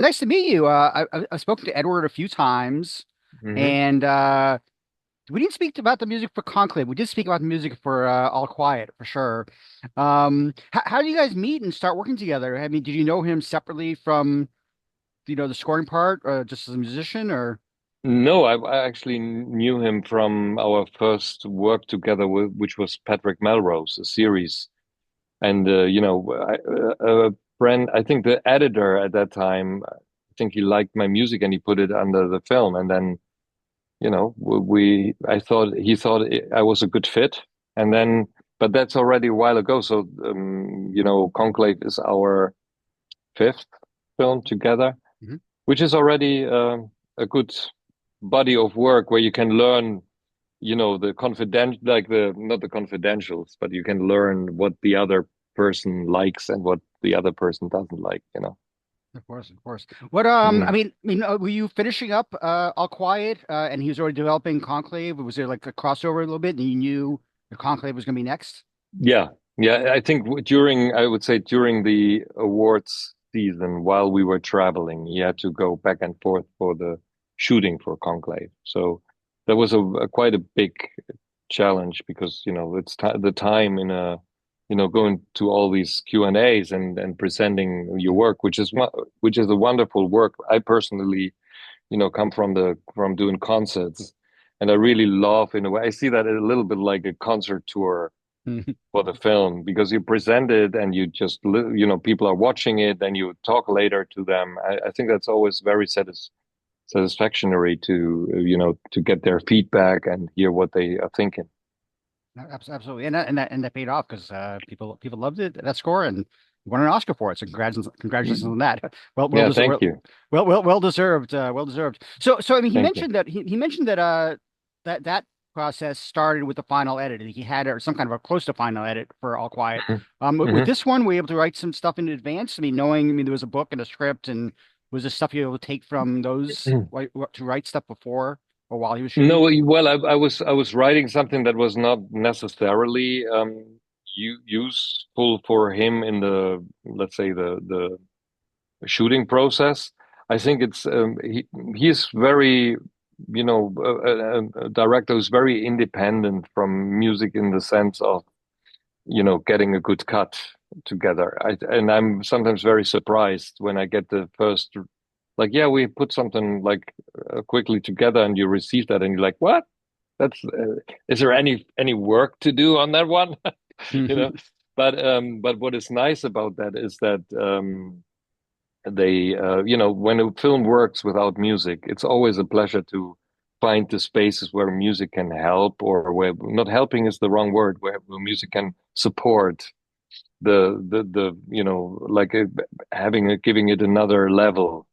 Nice to meet you. I've spoken to Edward a few times, Hmm. and we didn't speak about the music for Conclave. We did speak about the music for All Quiet for sure. How do you guys meet and start working together? I mean, did you know him separately from the scoring part, just as a musician, or? No, I actually knew him from our first work together, which was Patrick Melrose, a series. And a friend, I think the editor at that time, I think he liked my music and he put it under the film. And then, I thought he thought I was a good fit. And then, but that's already a while ago. So, Conclave is our fifth film together, Mhm. which is already a good body of work where you can learn, the confidential, like the not the confidentials, but you can learn what the other person likes and what the other person doesn't like. Of course, of course. What Hmm. were you finishing up All Quiet, and he was already developing Conclave? Was there like a crossover a little bit, and you knew the Conclave was going to be next? Yeah, yeah. I think I would say during the awards season, while we were traveling, he had to go back and forth for the shooting for Conclave. So that was a quite a big challenge because it's the time in a going to all these Q&As and presenting your work, which is a wonderful work. I personally come from doing concerts, and I really love, in a way, I see that a little bit like a concert tour for the film, because you present it and you just people are watching it and you talk later to them. I think that's always very satisfactory to to get their feedback and hear what they are thinking. Absolutely, and that paid off because people loved it, that score, and won an Oscar for it. So congratulations on that. Yeah, thank you. Well deserved. Well deserved. So I mean, he Thank you. mentioned that he mentioned that that process started with the final edit. He had or some kind of a close to final edit for All Quiet. With Hmm. this one, were you able to write some stuff in advance? I mean, knowing there was a book and a script, and was this stuff you were able to take from those to write stuff before or while he was shooting? No, well, I was writing something that was not necessarily useful for him in the, let's say, the shooting process. I think he's very, a director who's very independent from music in the sense of, getting a good cut together. And I'm sometimes very surprised when I get the first, like, yeah, we put something like quickly together, and you receive that, and you're like, what? That's is there any work to do on that one? You know. But what is nice about that is that when a film works without music, it's always a pleasure to find the spaces where music can help, or where not helping is the wrong word, where music can support the like giving it another level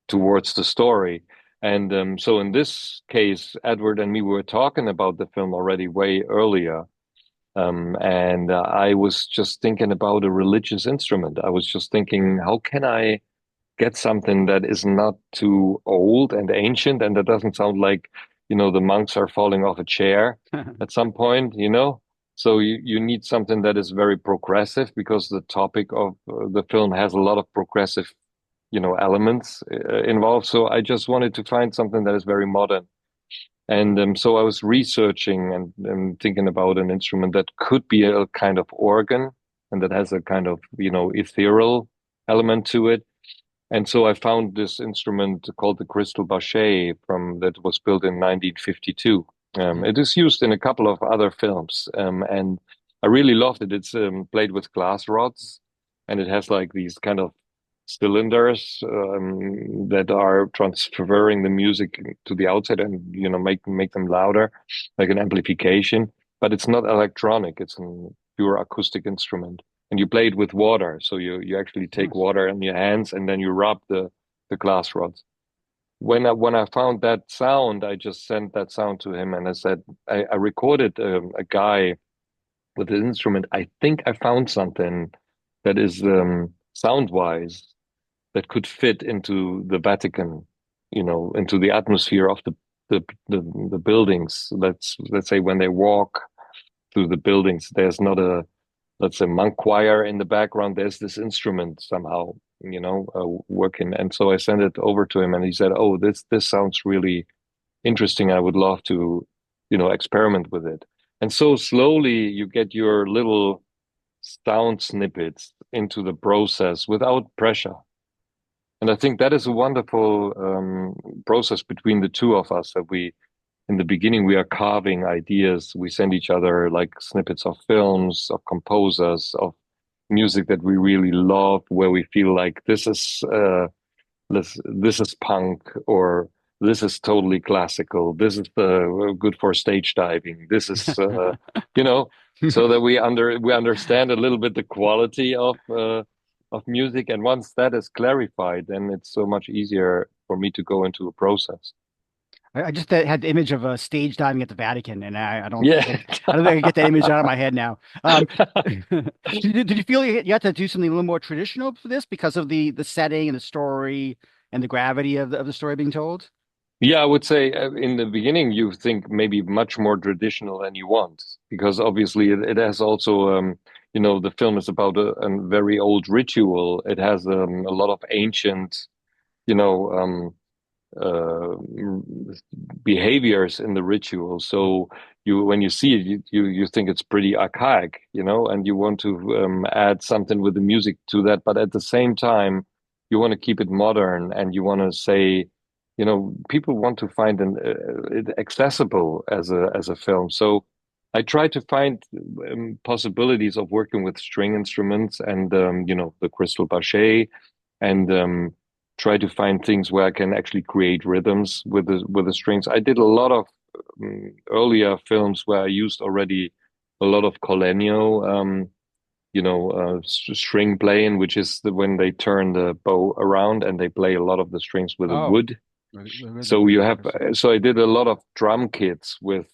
towards the story. And so in this case, Edward and me were talking about the film already way earlier. And I was just thinking about a religious instrument. I was just thinking, how can I get something that is not too old and ancient, and that doesn't sound like, the monks are falling off a chair at some point. So you need something that is very progressive, because the topic of the film has a lot of progressive, elements involved. So I just wanted to find something that is very modern. And so I was researching and thinking about an instrument that could be a kind of organ, and that has a kind of, ethereal element to it. And so I found this instrument called the crystal bachet from that was built in 1952. It is used in a couple of other films, and I really loved it. It's played with glass rods, and it has like these kind of cylinders that are transferring the music to the outside, and make them louder, like an amplification. But it's not electronic; it's a pure acoustic instrument, and you play it with water. So you actually take Nice. water in your hands, and then you rub the glass rods. When I found that sound, I just sent that sound to him, and I said I recorded a guy with an instrument. I think I found something that is sound wise, that could fit into the Vatican, into the atmosphere of the buildings. Let's say when they walk through the buildings, there's not a, let's say, monk choir in the background. There's this instrument somehow working. And so I sent it over to him, and he said, "Oh, this sounds really interesting. I would love to, experiment with it." And so slowly you get your little sound snippets into the process without pressure. And I think that is a wonderful process between the two of us that in the beginning, we are carving ideas. We send each other like snippets of films, of composers, of music that we really love, where we feel like this is punk, or this is totally classical. This is good for stage diving. This is you know, so that we understand a little bit the quality of music. And once that is clarified, then it's so much easier for me to go into a process. I just had the image of a stage diving at the Vatican, and Yeah. I don't think I can get that image out of my head now. Did you feel you had to do something a little more traditional for this because of the setting and the story and the gravity of the story being told? Yeah, I would say in the beginning you think maybe much more traditional than you want, because obviously it has also the film is about a very old ritual. It has a lot of ancient, you know, behaviors in the ritual. So you when you see it, you think it's pretty archaic, and you want to add something with the music to that, but at the same time, you want to keep it modern, and you want to say, people want to find it accessible as a film. So I try to find possibilities of working with string instruments and the crystal bachet, and try to find things where I can actually create rhythms with the strings. I did a lot of earlier films where I used already a lot of Colenio, string playing, which is when they turn the bow around and they play a lot of the strings with a Oh, wood. with the So wood. you have, Interesting. so I did a lot of drum kits with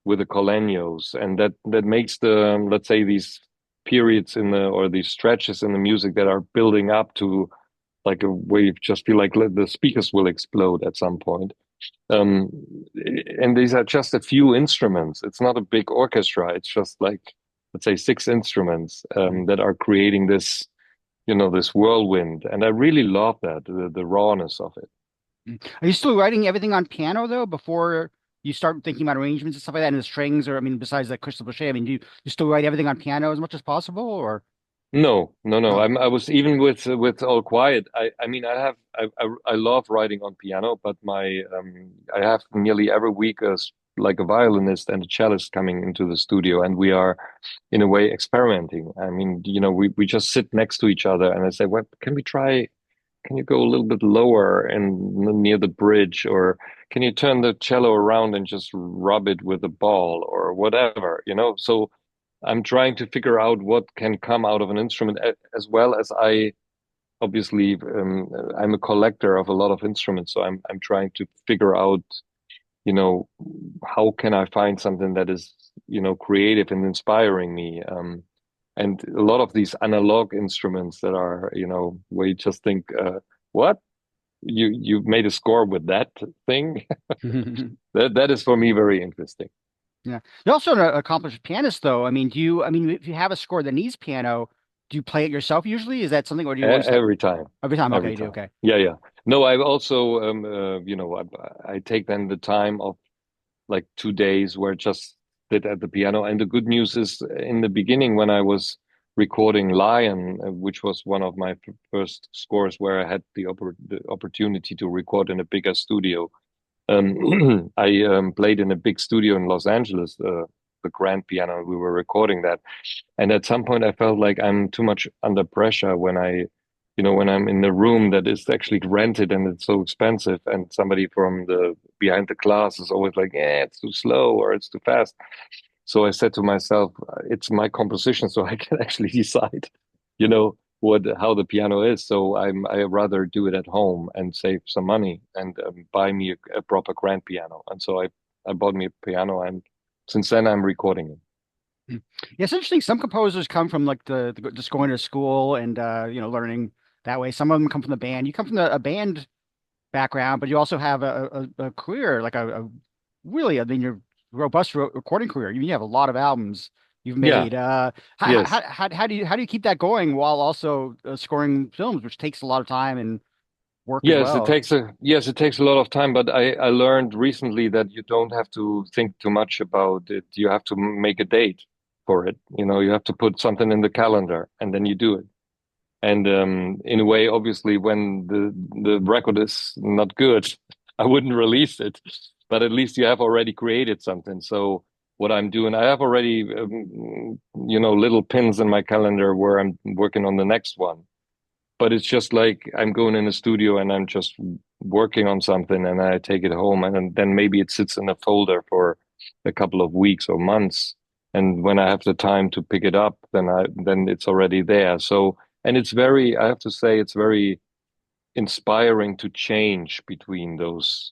the Colenios, and that makes the let's say these periods or these stretches in the music that are building up to like a where you just feel like the speakers will explode at some point. Um, and these are just a few instruments. It's not a big orchestra. It's just like, let's say, six instruments Mhm. that are creating this whirlwind. And I really love that, the rawness of it. Mhm. Are you still writing everything on piano though before you start thinking about arrangements and stuff like that and the strings or I mean besides the crystal crochet, I mean do you still write everything on piano as much as possible or No, no, no. no? I was even with All Quiet. I mean, I love writing on piano, but I have nearly every week like a violinist and a cellist coming into the studio, and we are in a way experimenting. I mean, we just sit next to each other, and I say, "What can we try? Can you go a little bit lower and near the bridge, or can you turn the cello around and just rub it with a ball or whatever?" So I'm trying to figure out what can come out of an instrument, as well as I obviously I'm a collector of a lot of instruments, so I'm trying to figure out, you know, how can I find something that is, creative and inspiring me. And a lot of these analog instruments that are, where you just think, what? You made a score with that thing? That is for me very interesting. Yeah. You're also an accomplished pianist though. I mean, I mean if you have a score that needs piano, do you play it yourself usually? Is that something or do you always Every time, every time? Okay, every you do. time. Okay. Yeah, yeah. No, I also, I take then the time of like 2 days where I just sit at the piano. And the good news is, in the beginning, when I was recording Lion, which was one of my first scores where I had the opportunity to record in a bigger studio, I played in a big studio in Los Angeles, the grand piano. We were recording that. And at some point, I felt like I'm too much under pressure when I'm in the room that is actually rented and it's so expensive, and somebody from the behind the glass is always like, "Yeah, it's too slow or it's too fast." So I said to myself, it's my composition, so I can actually decide, how the piano is. So I rather do it at home and save some money and buy me a proper grand piano. And so I bought me a piano, and since then I'm recording it. Hmm. Yeah, it's interesting. Some composers come from like just going to school and learning that way. Some of them come from the band. You come from a band background, but you also have a career like a really, I mean, your robust recording career. You have a lot of albums. you've Yeah. made. Yes. How do you keep that going while also scoring films, which takes a lot of time and work as Yes, well? it takes a lot of time, but I learned recently that you don't have to think too much about it. You have to make a date for it. You know, you have to put something in the calendar and then you do it. And in a way, obviously, when the record is not good, I wouldn't release it. But at least you have already created something. So what I'm doing, I have already, little pins in my calendar where I'm working on the next one. But it's just like I'm going in a studio and I'm just working on something and I take it home and then maybe it sits in a folder for a couple of weeks or months. And when I have the time to pick it up, then it's already there. So, and it's very, I have to say, it's very inspiring to change between those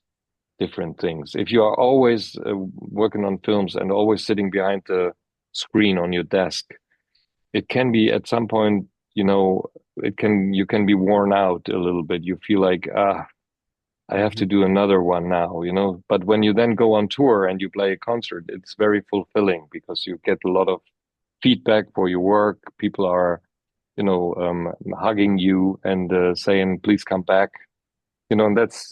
different things. If you are always working on films and always sitting behind the screen on your desk, it can be at some point, you can be worn out a little bit. You feel like, I have to Mhm. do another one now, But when you then go on tour and you play a concert, it's very fulfilling because you get a lot of feedback for your work. People are, hugging you and saying, please come back. And that's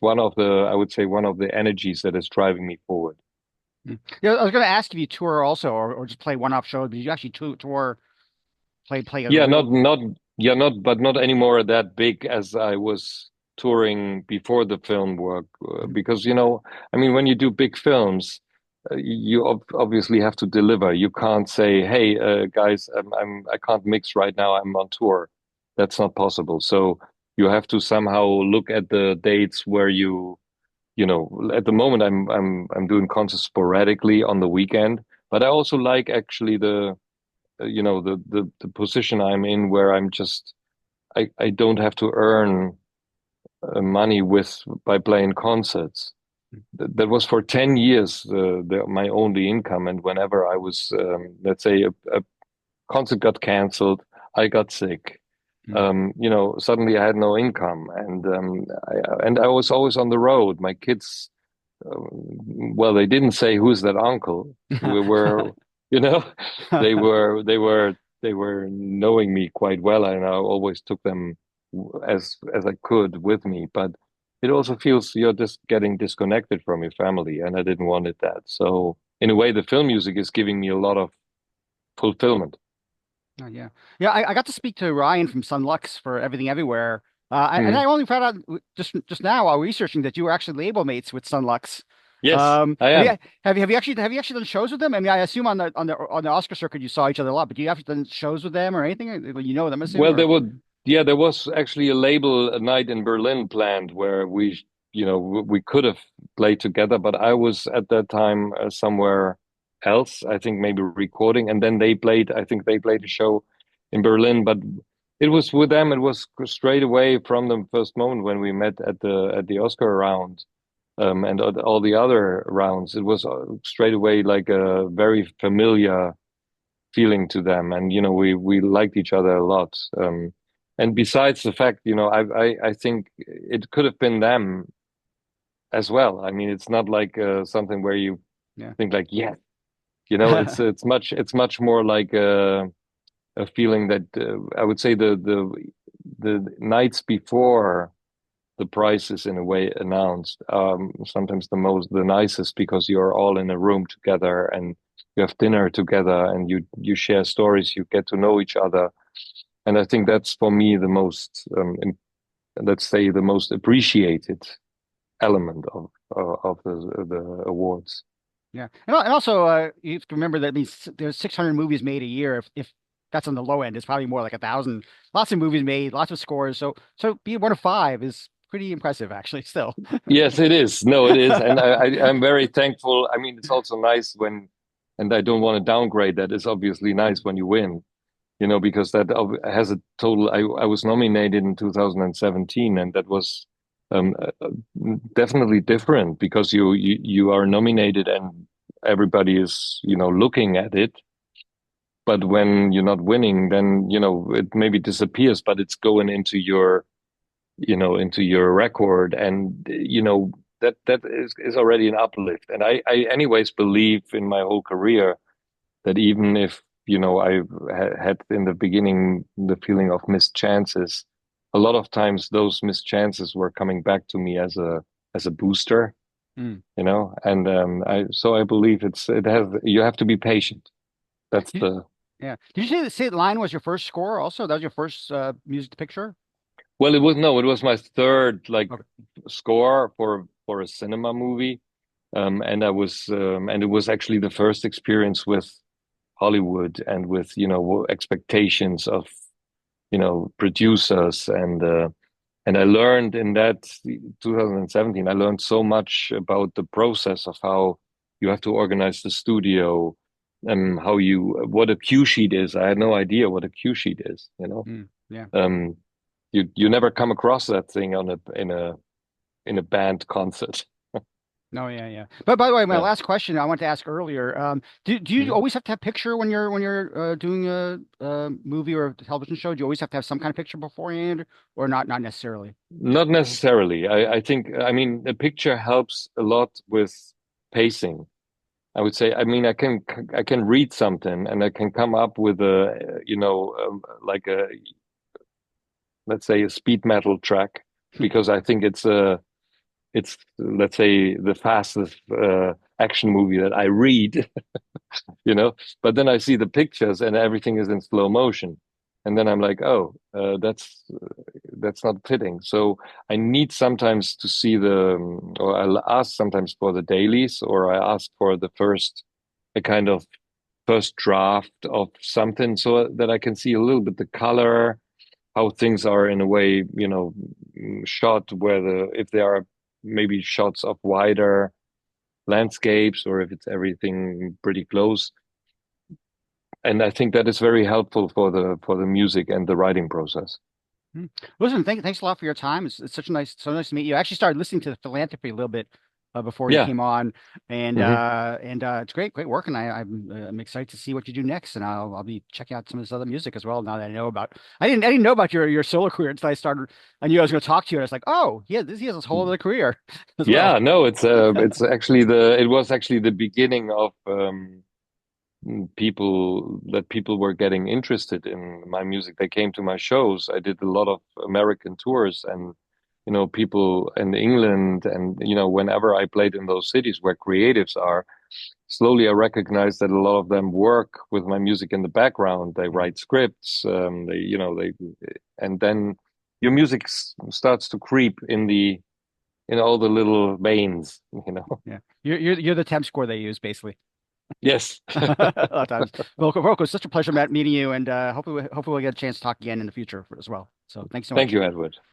one of the, I would say, one of the energies that is driving me forward. Mm. Yeah, I was going to ask if you tour also, or just play one-off shows, but you actually tour, play a Yeah, real. but not anymore that big as I was touring before the film work. Mhm. Because, I mean, when you do big films, you obviously have to deliver. You can't say, "Hey, guys, I can't mix right now. I'm on tour." That's not possible. So you have to somehow look at the dates where at the moment I'm doing concerts sporadically on the weekend, but I also like actually the position I'm in where I don't have to earn money with by playing concerts. That was for 10 years my only income. And whenever I was, let's say, a concert got canceled, I got sick. Mhm. Suddenly I had no income, and I was always on the road. My kids, well, they didn't say who's that uncle. We were, you know, they were knowing me quite well, and I always took them as I could with me. But it also feels you're just getting disconnected from your family, and I didn't want it that. So in a way, the film music is giving me a lot of fulfillment. Oh, yeah. Yeah, I got to speak to Ryan from Sunlux for Everything Everywhere. And Mm. I only found out just now while researching that you were actually label mates with Sunlux. Yes, I am. Have you actually done shows with them? I mean, I assume on the Oscar circuit you saw each other a lot, but do you have done shows with them or anything? Well, you know them, I assume, Well, or there was actually a label a night in Berlin planned where we could have played together, but I was at that time somewhere else, I think maybe recording, and then I think they played a show in Berlin, but it was with them, it was straight away from the first moment when we met at the Oscar round, and all the other rounds, it was straight away like a very familiar feeling to them, and we liked each other a lot. And besides the fact, I think it could have been them as well. I mean, it's not like something where you yeah. think like, yeah, it's much more like a feeling that I would say the nights before the price is in a way announced. Sometimes the nicest because you're all in a room together and you have dinner together and you share stories, you get to know each other. And I think that's for me the most, let's say, the most appreciated element of the awards. Yeah, and also you have to remember that there's 600 movies made a year. If that's on the low end, it's probably more like 1,000. Lots of movies made, lots of scores. So being one of five is pretty impressive, actually. Still. Yes, it is. No, it is, and I'm very thankful. I mean, it's also nice and I don't want to downgrade that. It's obviously nice when you win, because that has a total. I was nominated in 2017, and that was definitely different because you are nominated and everybody is looking at it. But when you're not winning, then it maybe disappears, but it's going into your record, and that is already an uplift. And I anyways believe in my whole career that even if, I had in the beginning the feeling of missed chances, a lot of times those missed chances were coming back to me as a booster, Mm. and I believe you have to be patient. That's Did, the yeah. Did you say the line was your first score also? That was your first music to picture? Well, it was my third like Okay. score for a cinema movie. And it was actually the first experience with Hollywood and with, expectations of, producers. And I learned in that 2017, I learned so much about the process of how you have to organize the studio and what a cue sheet is. I had no idea what a cue sheet is. Mm. Yeah. Um, you never come across that thing in a band concert. No, yeah, yeah. But by the way, my Yeah. last question I wanted to ask earlier, do you Mhm. always have to have picture when you're doing a movie or a television show? Do you always have to have some kind of picture beforehand, or not necessarily? Not necessarily. I think, I mean, a picture helps a lot with pacing. I would say, I mean, I can read something and I can come up with like let's say a speed metal track because I think it's, let's say, the fastest action movie that I read, you know. But then I see the pictures and everything is in slow motion, and then I'm like, oh, that's not fitting. So I need sometimes to see or I'll ask sometimes for the dailies, or I ask for a kind of first draft of something so that I can see a little bit the color, how things are in a way, shot, if there are maybe shots of wider landscapes or if it's everything pretty close. And I think that is very helpful for the music and the writing process. Hmm. Listen, thanks a lot for your time. It's such so nice to meet you. I actually started listening to the philanthropy a little bit before you Yeah. came on, Hmm. and it's great work, and I'm excited to see what you do next, and I'll be checking out some of this other music as well. Now that I know about, I didn't know about your solo career until I started. I knew I was going to talk to you, and I was like, oh, yeah, he has this whole other career as well. Yeah, no, it was actually the beginning of people were getting interested in my music. They came to my shows. I did a lot of American tours and people in England and whenever I played in those cities where creatives are, slowly I recognized that a lot of them work with my music in the background. They Mhm. write scripts, and then your music starts to creep in all the little veins. Yeah, you're the temp score they use basically. Yes. A lot of times. Volker, it's such a pleasure meeting you, and hopefully we'll get a chance to talk again in the future as well. So thanks so Thank much. you, Edward.